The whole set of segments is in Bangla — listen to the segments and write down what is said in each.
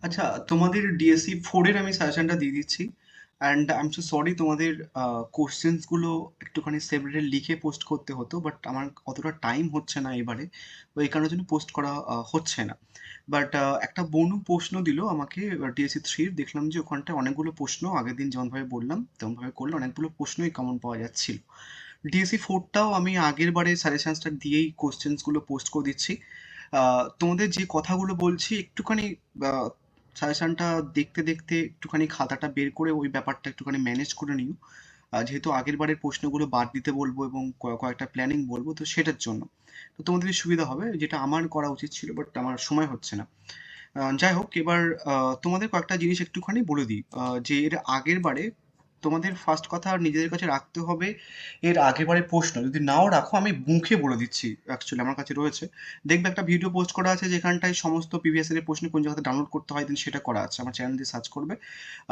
আচ্ছা, তোমাদের ডিএসসি 4 এর আমি সাজেশনটা দিয়ে দিচ্ছি। And I am so sorry, তোমাদের কোশ্চেন্স গুলো একটুখানি সেপারেটলি লিখে পোস্ট করতে হতো, বাট আমার অতটা টাইম হচ্ছে না এবারে। তো এই কারণের জন্য পোস্ট করা হচ্ছে না। বাট একটা বনু প্রশ্ন দিল আমাকে ডিএসসি 3 দেখলাম যে ওখানটায় অনেকগুলো প্রশ্ন আগের দিন যেমনভাবে বললাম তেমনভাবে করলে অনেকগুলো প্রশ্নই কমন পাওয়া যাচ্ছিল। ডিএসসি 4টাও আমি আগের বারে সাজেশনসটা দিয়েই কোশ্চেন্স গুলো পোস্ট করে দিচ্ছি। তোমাদের যে কথাগুলো বলছি একটুখানি সাজেশনটা দেখতে দেখতে একটুখানি খাতাটা বের করে ওই ব্যাপারটা একটুখানি ম্যানেজ করে নিও। যেহেতু আগের বারের প্রশ্নগুলো বাদ দিতে বলবো এবং কয়েকটা প্ল্যানিং বলবো, তো সেটার জন্য তো তোমাদের সুবিধা হবে, যেটা আমার করা উচিত ছিল বাট আমার সময় হচ্ছে না। যাই হোক, এবার তোমাদের কয়েকটা জিনিস একটুখানি বলে দিই। যে এর আগের বারে তোমাদের ফার্স্ট কথা নিজেদের কাছে রাখতে হবে এর আগের বারের প্রশ্ন। যদি নাও রাখো আমি মুখে বলে দিচ্ছি, অ্যাকচুয়ালি আমার কাছে রয়েছে। দেখবে একটা ভিডিও পোস্ট করা আছে যেখানটায় সমস্ত প্রিভিয়াস ইয়ারের প্রশ্ন কোন জায়গাতে ডাউনলোড করতে হয়, দেন সেটা করা আছে। আমার চ্যানেল দিয়ে সার্চ করবে,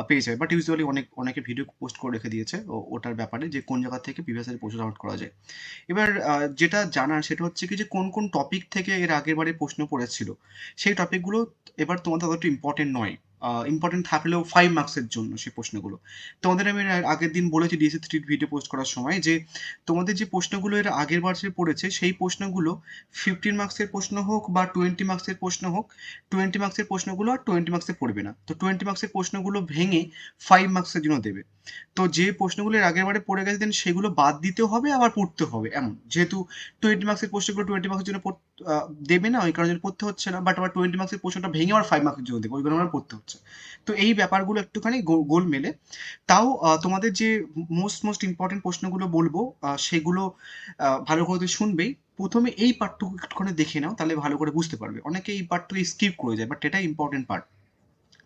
পেয়ে যাবে। বাট ইউজুয়ালি অনেকে ভিডিও পোস্ট করে রেখে দিয়েছে ওটার ব্যাপারে, যে কোন জায়গা থেকে প্রিভিয়াস ইয়ারের প্রশ্ন ডাউনলোড করা যায়। এবার যেটা জানার সেটা হচ্ছে কি, যে কোন কোন টপিক থেকে এর আগের বারে প্রশ্ন পড়েছিল। সেই টপিকগুলো এবার তোমাদের অতটা ইম্পর্টেন্ট নয়। ইম্পর্টেন্ট থাকলেও 5 মার্কসের জন্য সেই প্রশ্নগুলো। তোমাদের আমি আগের দিন বলেছি ডিএসসি 3 ভিডিও পোস্ট করার সময়, যে তোমাদের যে প্রশ্নগুলো এর আগের বছর পড়েছে সেই প্রশ্নগুলো 15 মার্কসের প্রশ্ন হোক বা 20 মার্কসের প্রশ্ন হোক, 20 মার্কসের প্রশ্নগুলো আর 20 মার্কসে পড়বে না। তো 20 মার্কসের প্রশ্নগুলো ভেঙে 5 মার্কসের জন্য দেবে। তো যে প্রশ্নগুলো এর আগের বারে পড়ে গেছে দেন সেগুলো বাদ দিতেও হবে আবার পড়তে হবে এমন। যেহেতু 20 মার্কসের প্রশ্নগুলো 20 মার্কসের জন্য দেবে না, ওই কারণে পড়তে হচ্ছে না। বাট আবার 20 মার্কসের প্রশ্নটা ভেঙে আবার 5 মার্কসের জন্য দেবে, ওই কারণে আমার পড়তে হচ্ছে। তো এই ব্যাপারগুলো একটুখানি গোল মেলে। তাও তোমাদের যে মোস্ট ইম্পর্টেন্ট প্রশ্নগুলো বলবো সেগুলো ভালো করে তো শুনবেই। প্রথমে এই পার্টটুকু একটুখানি দেখে নাও, তাহলে ভালো করে বুঝতে পারবে। অনেকে এই পার্টটুকু স্কিপ করে যায়, বাট এটা ইম্পর্টেন্ট পার্ট।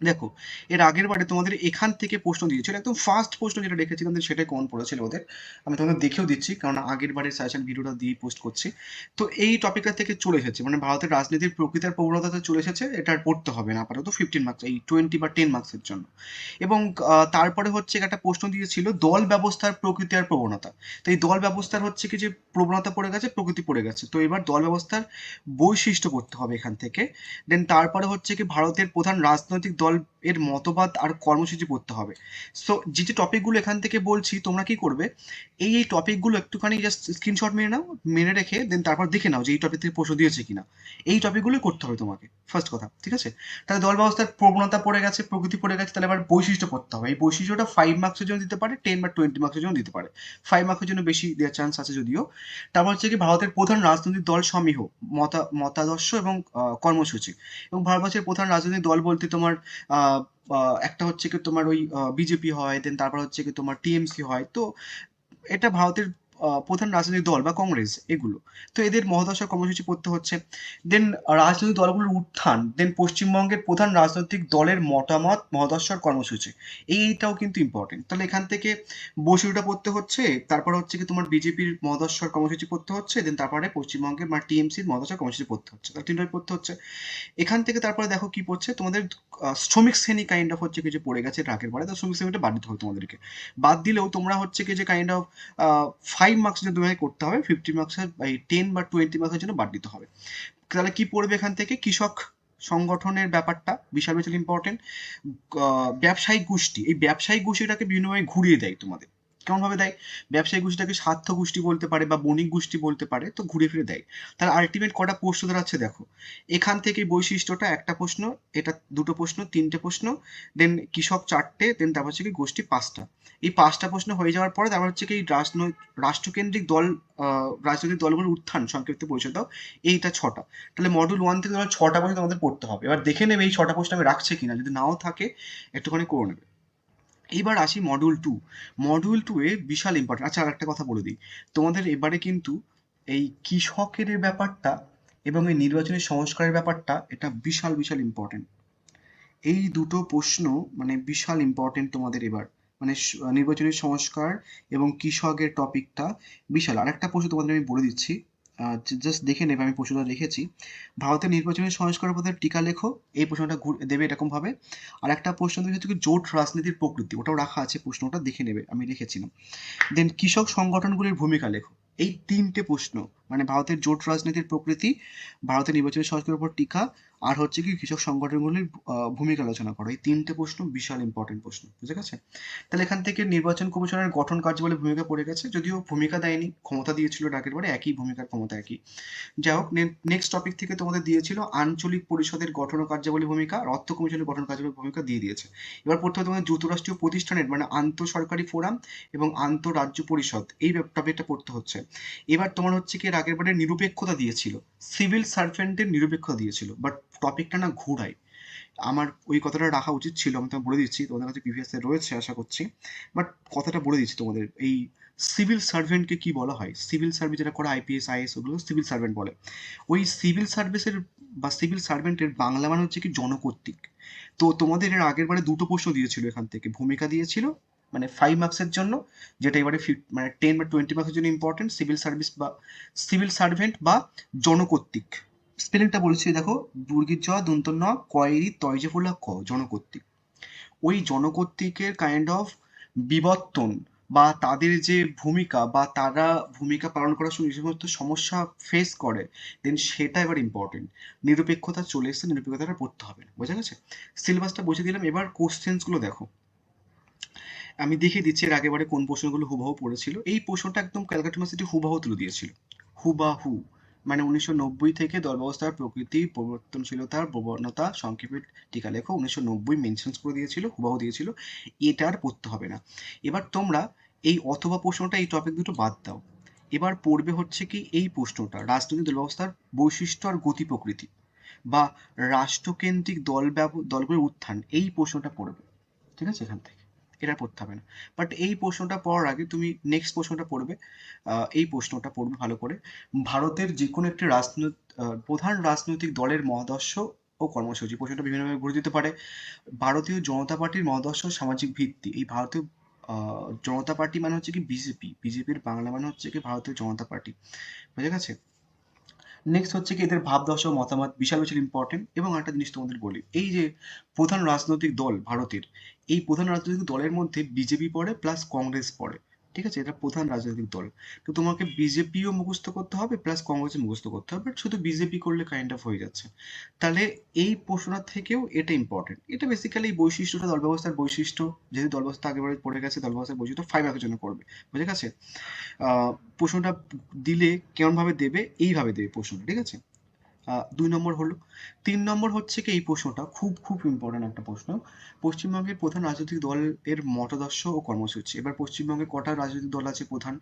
দেখো, এর আগের বারে তোমাদের এখান থেকে প্রশ্ন দিয়েছিল, একদম ফার্স্ট প্রশ্ন যেটা রেখেছিলাম সেটাই কমন পড়েছিল ওদের। আমি তোমাদের দেখেও দিচ্ছি, কারণ আগের বারের সাজেশন ভিডিওটা দিয়ে পোস্ট করছি। তো এই টপিকটা থেকে চলে এসেছে, মানে ভারতের রাজনীতির প্রকৃতির প্রবণতাতে চলে এসেছে। এটা আর পড়তে হবে না আপাতত 15 মার্কস, এই 20 বা 10 মার্কসের জন্য। এবং তারপরে হচ্ছে একটা প্রশ্ন দিয়েছিল দল ব্যবস্থার প্রকৃতি আর প্রবণতা। তো এই দল ব্যবস্থার হচ্ছে কি, যে প্রবণতা পড়ে গেছে, প্রকৃতি পড়ে গেছে, তো এবার দল ব্যবস্থার বৈশিষ্ট্য করতে হবে এখান থেকে। দেন তারপরে হচ্ছে কি ভারতের প্রধান রাজনৈতিক দল এর মতবাদ আর কর্মসূচি পড়তে হবে। সো যে টপিকগুলো এখান থেকে বলছি, তোমরা কি করবে, এই টপিকগুলো একটুখানি জাস্ট স্ক্রিনশট মেরে নাও, মেরে রেখে দেন তারপর দেখে নাও যে এই টপিক থেকে প্রশ্ন দিয়েছে কিনা। এই টপিকগুলোই করতে হবে তোমাকে, ফার্স্ট কথা, ঠিক আছে? তাহলে দল ব্যবস্থার প্রবণতা পড়ে গেছে, প্রকৃতি পড়ে গেছে, তাহলে এবার বৈশিষ্ট্য পড়তে হবে। এই বৈশিষ্ট্যটা 5 মার্কসের জন্য দিতে পারে, 10 বা 20 মার্কসের জন্য দিতে পারে। 5 মার্কসের জন্য বেশি দেওয়ার চান্স আছে যদিও। তারপর হচ্ছে কি ভারতের প্রধান রাজনৈতিক দল সমীহ, মতাদর্শ এবং কর্মসূচি। এবং ভারতবর্ষের প্রধান রাজনৈতিক দল বলতে তোমার আহ একটা হচ্ছে কি তোমার ওই বিজেপি হয়, দেন তারপর হচ্ছে কি তোমার টিএমসি হয়। তো এটা ভারতের প্রধান রাজনৈতিক দল বা কংগ্রেস এগুলো। তো এদের মহাদশা কর্মসূচি পড়তে হচ্ছে। দেন রাজনৈতিক দলগুলোর উত্থান, দেন পশ্চিমবঙ্গের প্রধান রাজনৈতিক দলের মতামত, মহাদশার কর্মসূচি। এইটাও কিন্তু ইম্পর্টেন্ট। তাহলে এখান থেকে বসুটা পড়তে হচ্ছে, তারপর হচ্ছে কি তোমার বিজেপির মহাদশার কর্মসূচি পড়তে হচ্ছে, দেন তারপরে পশ্চিমবঙ্গের বা টিএমসির মহাদশার কর্মসূচি পড়তে হচ্ছে। তাহলে তিনটাই পড়তে হচ্ছে। এখান থেকে তারপরে দেখো কি পড়ছে তোমাদের, শ্রমিক শ্রেণী কাইন্ড অফ হচ্ছে কি যে পড়ে গেছে রাগের পরে, তো শ্রমিক শ্রেণীটা বাদ দিতে হবে তোমাদেরকে। বাদ দিলেও তোমরা হচ্ছে কি যে কাইন্ড অফ 5 মার্কস জন্য তোমাকে করতে হবে, 50 মার্কসের এই 10 বা 20 মার্কসের জন্য বাদ দিতে হবে। তাহলে কি পড়বে এখান থেকে, কৃষক সংগঠনের ব্যাপারটা বিশাল বিশাল ইম্পর্টেন্ট। ব্যবসায়িক গোষ্ঠী, এই ব্যবসায়িক গোষ্ঠীটাকে বিভিন্নভাবে ঘুরিয়ে দেয় তোমাদের। কেমন ভাবে দেয়, ব্যবসায়িক গোষ্ঠীটাকে স্বার্থ গোষ্ঠী বলতে পারে বা বণিক গোষ্ঠী বলতে পারে, তো ঘুরে ফিরে দেয়। তাহলে আলটিমেট কটা প্রশ্ন দাঁড়াচ্ছে দেখো, এখান থেকে বৈশিষ্ট্যটা একটা প্রশ্ন, এটা দুটো প্রশ্ন, তিনটে প্রশ্ন, দেন কৃষক চারটে, দেন তারপর হচ্ছে কি গোষ্ঠী পাঁচটা। এই পাঁচটা প্রশ্ন হয়ে যাওয়ার পরে তারপর হচ্ছে কি রাষ্ট্রকেন্দ্রিক দল, রাজনৈতিক দলগুলোর উত্থান সংক্ষিপ্ত পরিচয় দাও, এইটা 6টা। তাহলে মডুল 1 থেকে তোমার 6টা প্রশ্ন তোমাদের পড়তে হবে। এবার দেখে নেবে এই 6টা প্রশ্ন আমি রাখছে কিনা, যদি নাও থাকে একটুখানি করে নেবে। এইবার আসি মডিউল 2। মডিউল 2 এ বিশাল ইম্পর্টেন্ট। আচ্ছা, আর একটা কথা বলে দিই, তোমাদের এবারে কিন্তু এই কৃষকের ব্যাপারটা এবং এই নির্বাচনী সংস্কারের ব্যাপারটা, এটা বিশাল বিশাল ইম্পর্টেন্ট। এই দুটো প্রশ্ন মানে বিশাল ইম্পর্টেন্ট তোমাদের এবার, মানে নির্বাচনী সংস্কার এবং কৃষকের টপিকটা বিশাল। আরেকটা প্রশ্ন তোমাদের আমি বলে দিচ্ছি, জাস্ট দেখে নেবে, আমি প্রশ্নটা লিখেছি। ভারতের নির্বাচনী সংস্কারের পথে টিকা লেখো, এই প্রশ্নটা দেবে এরকম ভাবে। আর একটা প্রশ্ন দেবে হচ্ছে কি জোট রাজনীতির প্রকৃতি, ওটাও রাখা আছে, প্রশ্নটা দেখে নেবে, আমি লিখেছিলাম। দেন কৃষক সংগঠনগুলির ভূমিকা লেখো। এই তিনটে প্রশ্ন, মানে ভারতের জোট রাজনীতির প্রকৃতি, ভারতের নির্বাচনী সংস্কারের উপর টিকা, আর হচ্ছে কি কৃষক সংগঠনগুলির ভূমিকা আলোচনা করো। এই তিনটে প্রশ্ন বিশাল ইম্পর্টেন্ট প্রশ্ন, বুঝে গেছে? তাহলে এখান থেকে নির্বাচন কমিশনের গঠন কার্যবলে ভূমিকা পড়ে গেছে, যদিও ভূমিকা দেয়নি, ক্ষমতা দিয়েছিল ডাকের পরে, একই ভূমিকার ক্ষমতা একই। যাই হোক, নেক্সট টপিক থেকে তোমাদের দিয়েছিল আঞ্চলিক পরিষদের গঠন ও কার্যাবলী ভূমিকা, আর অর্থ কমিশনের গঠন কার্যাবলী ভূমিকা দিয়ে দিয়েছে। এবার পড়তে হবে তোমাদের যুক্তরাষ্ট্রীয় প্রতিষ্ঠানের মানে আন্তঃ সরকারি ফোরাম এবং আন্তঃরাজ্য পরিষদ, এই টপিকটা পড়তে হচ্ছে। এবার তোমার হচ্ছে কি এর আগের বারে নিরপেক্ষতা দিয়েছিল, সিভিল সার্ভেন্টের নিরপেক্ষতা দিয়েছিল, বাট টপিকটা না ঘোরায়। আমার ওই কথাটা রাখা উচিত ছিল, আমি তোমাকে বলে দিচ্ছি, তোমাদের কাছে প্রিভিয়াস রয়েছে আশা করছি, বাট কথাটা বলে দিচ্ছি তোমাদের। এই সিভিল সার্ভেন্টকে কি বলা হয়? সিভিল সার্ভিস যেটা করে আইপিএস আইএস, ওগুলো সিভিল সার্ভেন্ট বলে। ওই সিভিল সার্ভিসের বা সিভিল সার্ভেন্টের বাংলা মানে হচ্ছে কি জনকর্তৃক। তো তোমাদের এর আগের বারে দুটো প্রশ্ন দিয়েছিল, এখান থেকে ভূমিকা দিয়েছিল মানে 5 মার্কসের জন্য, যেটা এবারে মানে 10 বা 20 মার্কসের জন্য ইম্পর্টেন্ট, সিভিল সার্ভিস বা সিভিল সার্ভেন্ট বা জনকর্তৃক। স্পেলিংটা বলেছি দেখো, দুর্গির জ দন্তন ন কয়েরি তয়জে ফুলা ক, জনকর্তৃক। ওই জনকর্তৃকের কাইন্ড অফ বিবর্তন বা তাদের যে ভূমিকা বা তারা ভূমিকা পালন করার সময় যে সমস্ত সমস্যা ফেস করে, দেন সেটা এবার ইম্পর্টেন্ট। নিরপেক্ষতা চলে এসছে, নিরপেক্ষতাটা পড়তে হবে না, বোঝা গেছে? সিলেবাসটা বুঝে দিলাম, এবার কোশ্চেন্সগুলো দেখো। আমি দেখিয়ে দিচ্ছি এর আগেবারে কোন প্রশ্নগুলো হুবহু পড়েছিল। এই প্রশ্নটা একদম ক্যালকাটা ইউনিভার্সিটি হুবহু তুলে দিয়েছিল, হুবাহু। মানে 1990 থেকে দল ব্যবস্থার প্রকৃতি, পরিবর্তনশীলতার প্রবণতা সংক্ষেপে টিকা লেখো, 1990 মেনশন করে দিয়েছিল, হুবাহু দিয়েছিল। এটা আর পড়তে হবে না। এবার তোমরা এই অথবা প্রশ্নটা, এই টপিক দুটো বাদ দাও। এবার পড়বে হচ্ছে কি এই প্রশ্নটা, রাজনৈতিক দল ব্যবস্থার বৈশিষ্ট্য আর গতি প্রকৃতি বা রাষ্ট্রকেন্দ্রিক দলগুলোর উত্থান, এই প্রশ্নটা পড়বে। ঠিক আছে? এখান থেকে এটা পড়তে হবে না। বাট এই প্রশ্নটা পড়ার আগে তুমি নেক্সট প্রশ্নটা পড়বে। এই প্রশ্নটা পড়বে ভালো করে। ভারতের যে কোনো একটি প্রধান রাজনৈতিক দলের মহাদর্শ ও কর্মসূচি। প্রশ্নটা বিভিন্নভাবে ঘুরে দিতে পারে। ভারতীয় জনতা পার্টির মহাদর্শ সামাজিক ভিত্তি। এই ভারতীয় জনতা পার্টি মানে হচ্ছে কি বিজেপি, বিজেপির বাংলা মানে হচ্ছে কি ভারতীয় জনতা পার্টি, বুঝে গেছে? নেক্সট হচ্ছে কি এদের ভাবদর্শ মতামত, বিশাল বিশাল ইম্পর্টেন্ট। এবং একটা জিনিস তোমাদের বলি, এই যে প্রধান রাজনৈতিক দল ভারতের, এই প্রধান রাজনৈতিক দলের মধ্যে বিজেপি পড়ে প্লাস কংগ্রেস পড়ে। ঠিক আছে? এটা প্রধান রাজনৈতিক দল। তো তোমাকে বিজেপিও মুখস্থ করতে হবে প্লাস কংগ্রেসও মুখস্থ করতে হবে, বাট শুধু বিজেপি করলে কাইন্ড অফ হয়ে যাচ্ছে। তাহলে এই প্রশ্নটা থেকেও এটা ইম্পর্টেন্ট। এটা বেসিক্যালি বৈশিষ্ট্যটা, দল ব্যবস্থার বৈশিষ্ট্য, যেহেতু দল ব্যবস্থা আগেবারে পড়ে গেছে, দল ব্যবস্থার বৈশিষ্ট্য 5 মার্কের জন্য পড়বে, বুঝে গেছে? প্রশ্নটা দিলে কেমনভাবে দেবে, এইভাবে দেবে প্রশ্নটা, ঠিক আছে? 2 নম্বর হলো। 3 নম্বর হচ্ছে কি এই প্রশ্নটা খুব খুব ইম্পর্টেন্ট একটা প্রশ্ন। পশ্চিমবঙ্গের প্রধান রাজনৈতিক দল এর মতাদর্শ ও কর্মসূচি। এবার পশ্চিমবঙ্গে কটা রাজনৈতিক দল আছে প্রধান?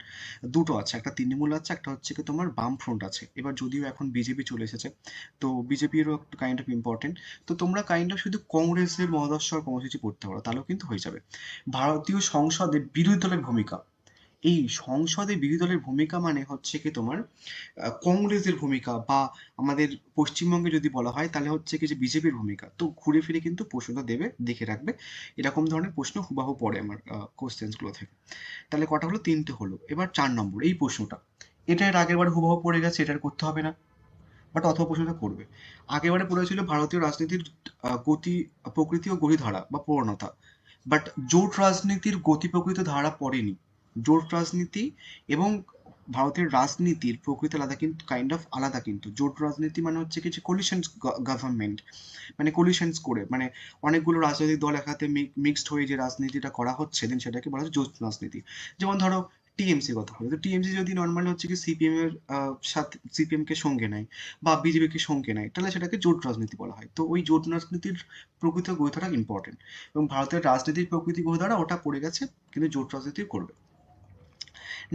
দুটো আছে, একটা তৃণমূল আছে, একটা হচ্ছে কি তোমার বামফ্রন্ট আছে। এবার যদিও এখন বিজেপি চলে এসেছে, তো বিজেপিরও একটু কাইন্ড অফ ইম্পর্টেন্ট। তো তোমরা কাইন্ড অফ শুধু কংগ্রেসের মতাদর্শ আর কর্মসূচি পড়তে পারো, তাহলেও কিন্তু হয়ে যাবে। ভারতীয় সংসদে বিরোধী দলের ভূমিকা। এই সংসদে বিরোধী দলের ভূমিকা মানে হচ্ছে কি তোমার কংগ্রেসের ভূমিকা, বা আমাদের পশ্চিমবঙ্গে যদি বলা হয় তাহলে হচ্ছে কি যে বিজেপির ভূমিকা। তো ঘুরে ফিরে কিন্তু প্রশ্নটা দেবে, দেখে রাখবে। এরকম ধরনের প্রশ্ন হুবাহু পড়ে আমার কোশ্চেন্স গুলো থেকে। তাহলে কটা হলো? 3টে হলো। এবার 4 নম্বর এই প্রশ্নটা, এটা এর আগের বার হুবাহু পড়ে গেছে, এটা আর করতে হবে না, বাট অথবা প্রশ্নটা করবে। আগেরবারে পড়েছিল ভারতীয় রাজনীতির গতি প্রকৃতি ও গতিধারা বা প্রবণতা, বাট জোট রাজনীতির গতি প্রকৃত ধারা পড়েনি। জোট রাজনীতি এবং ভারতের রাজনীতির প্রকৃতি আলাদা, কিন্তু কাইন্ড অফ আলাদা। কিন্তু জোট রাজনীতি মানে হচ্ছে কিছু কোলিশন গভর্নমেন্ট, মানে কোলিশনস করে, মানে অনেকগুলো রাজনৈতিক দল একসাথে মিক্সড হয়ে যে রাজনীতিটা করা হচ্ছে, দেন সেটাকে বলা হচ্ছে জোট রাজনীতি। যেমন ধরো টিএমসি কথা বলি, তো টিএমসি যদি নর্মালি হচ্ছে কি সিপিএম এর সাথে সিপিএম কে সঙ্গে নেয় বা বিজেপি কে সঙ্গে নেয়, তাহলে সেটাকে জোট রাজনীতি বলা হয়। তো ওই জোট রাজনীতির প্রকৃত গ্রন্থটা ইম্পর্টেন্ট, এবং ভারতের রাজনীতির প্রকৃতি গ্রন্থটা ওটা পড়ে গেছে, কিন্তু জোট রাজনীতি করবে।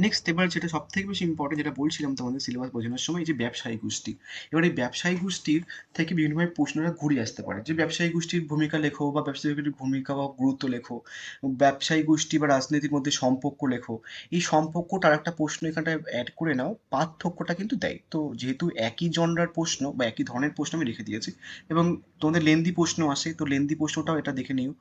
নেক্সট এবার যেটা সব থেকে বেশি ইম্পর্টেন্ট, যেটা বলছিলাম তোমাদের সিলেবাস বোঝানোর সময়, এই যে ব্যবসায়ী গোষ্ঠী। এবার এই ব্যবসায়ী গোষ্ঠীর থেকে বিভিন্নভাবে প্রশ্নটা ঘুরে আসতে পারে, যে ব্যবসায়ী গোষ্ঠীর ভূমিকা লেখো বা ব্যবসায়ী গোষ্ঠীর ভূমিকা বা গুরুত্ব লেখো, ব্যবসায়ী গোষ্ঠী বা রাজনীতির মধ্যে সম্পর্ক লেখো। এই সম্পর্কটার একটা প্রশ্ন এখানটায় অ্যাড করে নাও, পার্থক্যটা কিন্তু দেয়। তো যেহেতু একই জনরার প্রশ্ন বা একই ধরনের প্রশ্ন আমি রেখে দিয়েছি, এবং তোমাদের লেন্দি প্রশ্ন আসে, তো লেন্দি প্রশ্নটাও এটা দেখে নিও।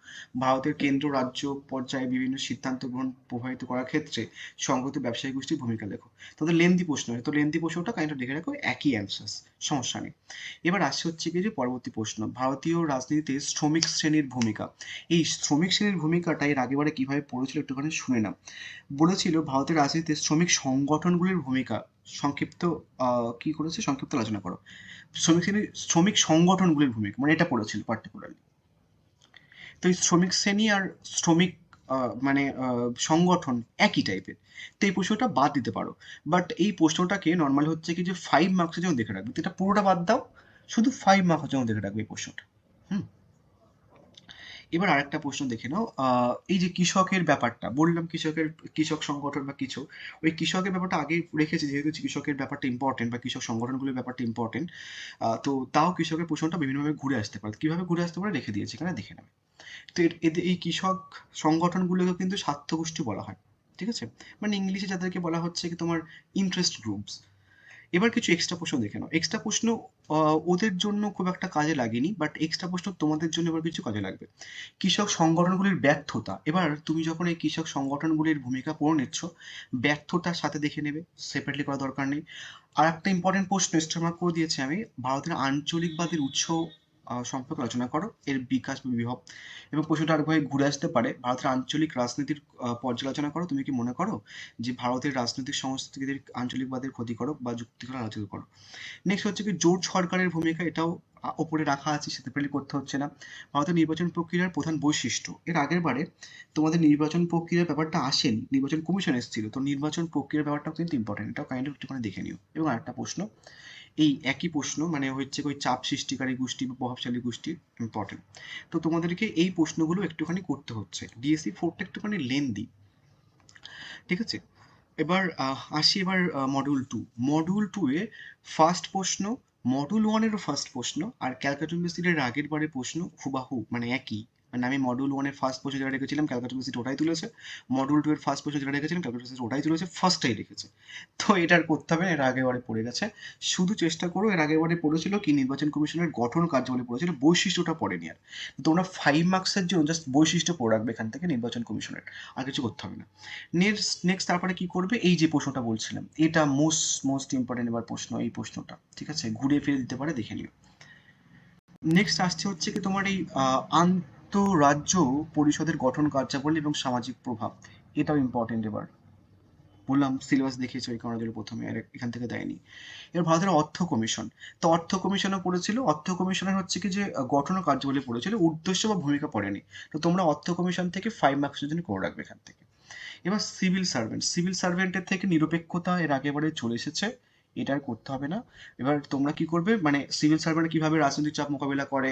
ভারতের কেন্দ্র রাজ্য পর্যায়ে বিভিন্ন সিদ্ধান্ত গ্রহণ প্রভাবিত করার ক্ষেত্রে সংগত ব্যবসায়ী গোষ্ঠীর ভূমিকা লেখো। তোদের লেন্দি প্রশ্ন হয়, তো লেন্দি প্রশ্নটা কাইন্ড লিখে রাখো, একই অ্যান্সার, সমস্যা নেই। এবার আসছে হচ্ছে কি যে পরবর্তী প্রশ্ন, ভারতীয় রাজনীতিতে শ্রমিক শ্রেণীর ভূমিকা। এই শ্রমিক শ্রেণীর ভূমিকাটা এর আগেবারে কিভাবে পড়েছিল একটুখানি শুনে নাও। বলেছিল ভারতের রাজনীতিতে শ্রমিক সংগঠনগুলির ভূমিকা সংক্ষিপ্ত কি করেছে, সংক্ষিপ্ত আলোচনা করো। শ্রমিক সংগঠনগুলির ভূমিকা, মানে এটা পড়েছিল পার্টিকুলারলি। তো এই শ্রমিক শ্রেণী আর শ্রমিক সংগঠন একই টাইপের, তো এই প্রশ্নটা বাদ দিতে পারো। বাট এই প্রশ্নটাকে নর্মাল হচ্ছে কি যে 5 মার্কসের জন্য দেখে রাখবে, তো এটা পুরোটা বাদ দাও, শুধু 5 মার্কসের জন্য দেখে রাখবে এই প্রশ্নটা। হুম। এবার আরেকটা প্রশ্ন দেখে নাও, এই যে কৃষকের ব্যাপারটা বললাম, কৃষক সংগঠন বা কিছু, ওই কৃষকের ব্যাপারটা আগে রেখেছি যেহেতু কৃষকের ব্যাপারটা ইম্পর্টেন্ট বা কৃষক সংগঠনগুলোর ব্যাপারটা ইম্পর্টেন্ট। তো তাও কৃষকের প্রশ্নটা বিভিন্নভাবে ঘুরে আসতে পারে, কিভাবে ঘুরে আসতে পারে রেখে দিয়েছি, এখানে দেখে নেবে। তো এদের এই কৃষক সংগঠনগুলোকে কিন্তু স্বার্থগোষ্ঠী বলা হয়, ঠিক আছে, মানে ইংলিশে যাদেরকে বলা হচ্ছে কি তোমার ইন্টারেস্ট গ্রুপস। এবার কিছু এক্সট্রা প্রশ্ন দেখে নাও। এক্সট্রা প্রশ্ন ওদের জন্য খুব একটা কাজে লাগেনি, বাট এক্সট্রা প্রশ্ন তোমাদের জন্য এবার কিছু কাজে লাগবে। কৃষক সংগঠনগুলির ব্যর্থতা, এবার তুমি যখন এই কৃষক সংগঠনগুলির ভূমিকা পড়ে নিচ্ছ, ব্যর্থতার সাথে দেখে নেবে, সেপারেটলি করা দরকার নেই। আর একটা ইম্পর্টেন্ট প্রশ্ন স্টার মার্ক করে দিয়েছি আমি, ভারতের আঞ্চলিকবাদের উৎস সম্পর্কে আলোচনা করো, এর বিকাশ বা বিভব। এবং প্রশ্নটা আরেকভাবে ঘুরে আসতে পারে, ভারতের আঞ্চলিক রাজনীতির পর্যালোচনা করো, তুমি কি মনে করো যে ভারতের রাজনৈতিক সংস্কৃতির আঞ্চলিকবাদের ক্ষতিকারক বা যুক্তিকর আলোচনা করো। নেক্সট হচ্ছে কি জোট সরকারের ভূমিকা, এটাও ওপরে রাখা আছে, সেটা প্রেলি করতে হচ্ছে না। ভারতের নির্বাচন প্রক্রিয়ার প্রধান বৈশিষ্ট্য, এর আগের বারে তোমাদের নির্বাচন প্রক্রিয়ার ব্যাপারটা আসেনি, নির্বাচন কমিশন এসেছিল, তো নির্বাচন প্রক্রিয়ার ব্যাপারটাও কিন্তু ইম্পর্টেন্ট, এটাও কাইন্ড অফ একটুখানি দেখে নিও। এবং আরেকটা প্রশ্ন, এই একই প্রশ্ন মানে হচ্ছে ওই চাপ সৃষ্টিকারী গোষ্ঠী বা প্রভাবশালী গোষ্ঠী, ইম্পর্টেন্ট। তো তোমাদেরকে এই প্রশ্নগুলো একটুখানি করতে হচ্ছে, ডিএসসি 4টা একটুখানি লেন্দি, ঠিক আছে। এবার আসি এবার মডিউল 2। মডিউল 2 এ ফার্স্ট প্রশ্ন, মডিউল 1 এরও ফার্স্ট প্রশ্ন আর ক্যালকাটা ইউনিভার্সিটির আগের বারের প্রশ্ন হুবাহু মানে একই। মানে আমি মডিউল 1 এর ফার্স্ট প্রশ্ন যেটা রেখেছিলাম ক্যালকাটা ইউনিভার্সিটি ওটাই তুলেছে, মডিউল 2 এর ফার্স্ট প্রশ্ন যেটা রেখেছিলাম ক্যালকাটা ইউনিভার্সিটি ওটাই তুলেছে, ফার্স্টটাই রেখেছে। তো এটা আর করতে হবে না, এর আগের বারে পড়ে গেছে। শুধু চেষ্টা করো, এর আগের বারে পড়েছিল কি নির্বাচন কমিশনের গঠন কার্যাবলী পড়েছিল, বৈশিষ্ট্যটা পড়েনি আর। তোমরা 5 মার্কসের জন্য জাস্ট বৈশিষ্ট্য পড়ে রাখবে এখান থেকে নির্বাচন কমিশনের, আর কিছু করতে হবে না। নেক্সট তারপরে কি করবে, এই যে প্রশ্নটা বলছিলাম, এটা মোস্ট ইম্পর্টেন্ট এবার প্রশ্ন, এই প্রশ্নটা ঠিক আছে ঘুরে ফিরে দিতে পারে, দেখে নিও। নেক্সট আসছে হচ্ছে কি তোমার এই আন্তঃরাজ্য পরিষদের গঠন কার্যাবলী এবং সামাজিক প্রভাব, এটাও ইম্পর্টেন্ট। এবার বললাম সিলেবাস দেখিয়েছি ওই কারণে জন্য প্রথমে, আর এখান থেকে দেয়নি। এবার ভারতের অর্থ কমিশন, তো অর্থ কমিশনও পড়েছিল, অর্থ কমিশনের হচ্ছে কি যে গঠন ও কার্যাবলী পড়েছিল, উদ্দেশ্য বা ভূমিকা পড়েনি। তো তোমরা অর্থ কমিশন থেকে 5 মার্কসের জন্য করে রাখবে এখান থেকে। এবার সিভিল সার্ভেন্টের থেকে নিরপেক্ষতা এর আগেবারে চলে এসেছে, এটা আর করতে হবে না। এবার তোমরা কি করবে, মানে সিভিল সার্ভেন্ট কিভাবে রাজনৈতিক চাপ মোকাবিলা করে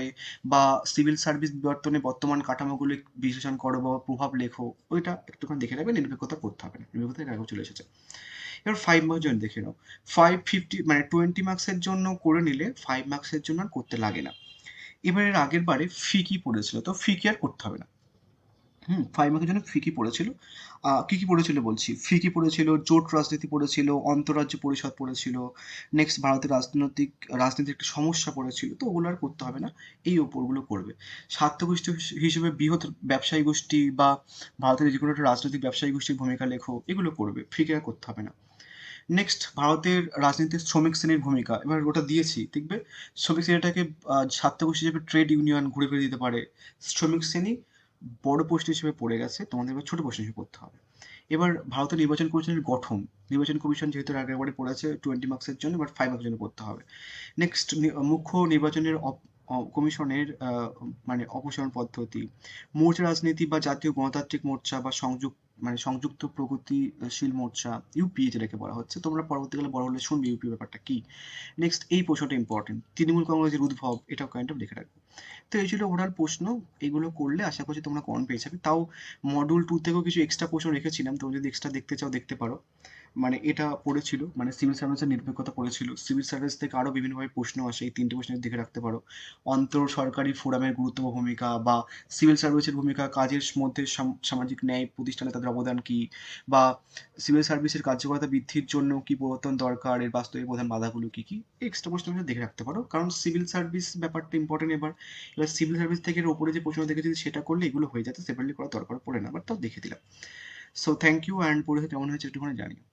বা সিভিল সার্ভিস বিবর্তনে বর্তমান কাঠামোগুলো বিশ্লেষণ করো বা প্রভাব লেখো, ওইটা একটুখানি দেখে নেবে, নিরপেক্ষতা করতে হবে না, নিরপেক্ষতা এর আগেও চলে এসেছে। এবার 5 মার্কস জন্য দেখে নাও, 550 মানে 20 মার্কসের জন্য করে নিলে 5 মার্কসের জন্য আর করতে লাগে না। এবার এর আগের বারে ফি কি পড়েছিল, তো ফি কি আর করতে হবে না। 5 মার্কের জন্য ফিকি পড়েছিল। কি কি পড়েছিল বলছি, ফিকি পড়েছিল, জোট রাজনীতি পড়েছিল, অন্তরাজ্য পরিষদ পড়েছিল, নেক্সট ভারতের রাজনীতির একটা সমস্যা পড়েছিল, তো ওগুলো আর করতে হবে না, এই ওপরগুলো করবে। স্বার্থগোষ্ঠী হিসেবে বৃহৎ ব্যবসায়ী গোষ্ঠী বা ভারতের যে কোনো একটা রাজনৈতিক ব্যবসায়ী গোষ্ঠীর ভূমিকা লেখো, এগুলো করবে, ফিকে আর করতে হবে না। নেক্সট ভারতের রাজনীতির শ্রমিক শ্রেণীর ভূমিকা, এবার ওটা দিয়েছি দেখবে, শ্রমিক শ্রেণীটাকে স্বার্থগোষ্ঠী হিসেবে ট্রেড ইউনিয়ন ঘুরে ফিরে দিতে পারে। শ্রমিক শ্রেণী বড় প্রশ্ন হিসেবে পড়ে গেছে, তোমাদের এবার ছোট প্রশ্ন হিসেবে পড়তে হবে। এবার ভারতের নির্বাচন কমিশনের গঠন, নির্বাচন কমিশন যেহেতু এর আগেরবারে পড়েছে 20 মার্কসের জন্য, এবার 5 মার্কসের জন্য পড়তে হবে। নেক্সট মুখ্য নির্বাচনের কমিশনের অপসারণ পদ্ধতি, মোর্চা রাজনীতি বা জাতীয় গণতান্ত্রিক মোর্চা বা সংযুক্ত প্রগতিশীল মোর্চা, ইউপিএ যেটাকে বলা হচ্ছে, তোমরা পরবর্তীকালে বড় হলে শুনবে ইউপিএ ব্যাপারটা কি। নেক্সট এই প্রশ্নটা ইম্পর্টেন্ট, তৃণমূল কংগ্রেসের উদ্ভব, এটাও কাইন্ড অফ দেখে রাখবে। তো এই ছিল ওভারঅল প্রশ্ন, এগুলো করলে আশা করছি তোমরা কমন পেয়ে যাবে। তাও মডিউল 2 থেকেও কিছু এক্সট্রা প্রশ্ন রেখেছিলাম, তুমি যদি এক্সট্রা দেখতে চাও দেখতে পারো। মানে এটা পড়েছিল, মানে সিভিল সার্ভিসের নিরপেক্ষতা পড়েছিল, সিভিল সার্ভিস থেকে আরো বিভিন্নভাবে প্রশ্ন আসে, এই 3টে প্রশ্নের দেখে রাখতে পারো। অন্তর সরকারি ফোরামের গুরুত্ব বা ভূমিকা, বা সিভিল সার্ভিসের ভূমিকা কাজের মধ্যে সামাজিক ন্যায় প্রতিষ্ঠানে তাদের অবদান কি, বা সিভিল সার্ভিসের কার্যকারিতা বৃদ্ধির জন্য কি পরিবর্তন দরকার, এর বাস্তবে প্রধান বাধাগুলো কি কি, এক্সট্রা প্রশ্ন দেখে রাখতে পারো, কারণ সিভিল সার্ভিস ব্যাপারটা ইম্পর্টেন্ট। এবার সিভিল সার্ভিস থেকে এর ওপরে যে প্রশ্ন দেখেছি সেটা করলে এগুলো হয়ে যাতে সেপারেটলি করা দরকার পড়ে না, বাট তাও দেখে দিলাম। সো থ্যাংক ইউ, অ্যান্ড পরীক্ষা কেমন হয়েছে একটুখানি জানিও।